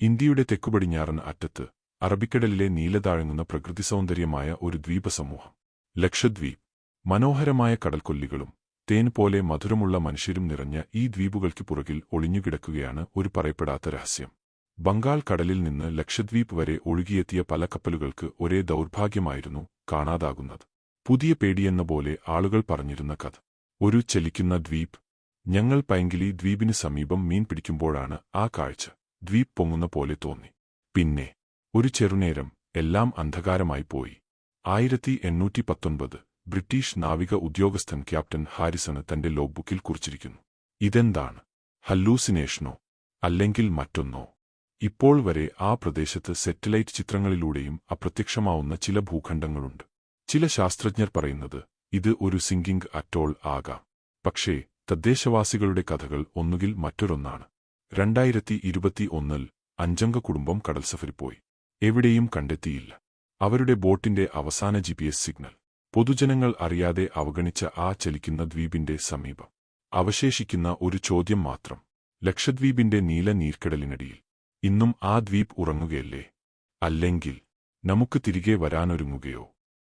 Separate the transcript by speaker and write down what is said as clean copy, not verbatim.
Speaker 1: ഇന്ത്യയുടെ തെക്കുപടിഞ്ഞാറൻ അറ്റത്ത് അറബിക്കടലിലെ നീലതാഴങ്ങുന്ന പ്രകൃതിസൗന്ദര്യമായ ഒരു ദ്വീപസമൂഹം. ലക്ഷദ്വീപ്. മനോഹരമായ കടൽക്കൊല്ലികളും തേൻ പോലെ മധുരമുള്ള മനുഷ്യരും നിറഞ്ഞ ഈ ദ്വീപുകൾക്ക് പുറകിൽ ഒളിഞ്ഞുകിടക്കുകയാണ് ഒരു പറയപ്പെടാത്ത രഹസ്യം. ബംഗാൾ കടലിൽ നിന്ന് ലക്ഷദ്വീപ് വരെ ഒഴുകിയെത്തിയ പല കപ്പലുകൾക്ക് ഒരേ ദൗർഭാഗ്യമായിരുന്നു കാണാതാകുന്നത്. പുതിയ പേടിയെന്ന പോലെ ആളുകൾ പറഞ്ഞിരുന്ന കഥ. ഒരു ചലിക്കുന്ന ദ്വീപ്. ഞങ്ങൾ പൈങ്കിളി ദ്വീപിന് സമീപം മീൻ പിടിക്കുമ്പോഴാണ് ആ കാഴ്ച. ദ്വീപ് പൊങ്ങുന്ന പോലെ തോന്നി. പിന്നെ ഒരു ചെറുനേരം എല്ലാം അന്ധകാരമായി പോയി. 1819 ബ്രിട്ടീഷ് നാവിക ഉദ്യോഗസ്ഥൻ ക്യാപ്റ്റൻ ഹാരിസണ് തന്റെ ലോഗ്ബുക്കിൽ കുറിച്ചിരിക്കുന്നു. ഇതെന്താണ്? ഹല്ലൂസിനേഷനോ അല്ലെങ്കിൽ മറ്റൊന്നോ? ഇപ്പോൾ വരെ ആ പ്രദേശത്ത് സെറ്റലൈറ്റ് ചിത്രങ്ങളിലൂടെയും അപ്രത്യക്ഷമാവുന്ന ചില ഭൂഖണ്ഡങ്ങളുണ്ട്. ചില ശാസ്ത്രജ്ഞർ പറയുന്നത് ഇത് ഒരു സിങ്കിംഗ് അറ്റോൾ ആകാം. പക്ഷേ തദ്ദേശവാസികളുടെ കഥകൾ ഒന്നുകിൽ മറ്റൊരൊന്നാണ്. 2021 അഞ്ചംഗ കുടുംബം കടൽസഫരി പോയി. എവിടെയും കണ്ടെത്തിയില്ല. അവരുടെ ബോട്ടിന്റെ അവസാന GPS സിഗ്നൽ പൊതുജനങ്ങൾ അറിയാതെ അവഗണിച്ച ആ ചലിക്കുന്ന ദ്വീപിന്റെ സമീപം അവശേഷിക്കുന്ന ഒരു ചോദ്യം മാത്രം. ലക്ഷദ്വീപിന്റെ നീല നീർക്കടലിനടിയിൽ ഇന്നും ആ ദ്വീപ് ഉറങ്ങുകയല്ലേ? അല്ലെങ്കിൽ നമുക്ക് തിരികെ വരാനൊരുങ്ങുകയോ?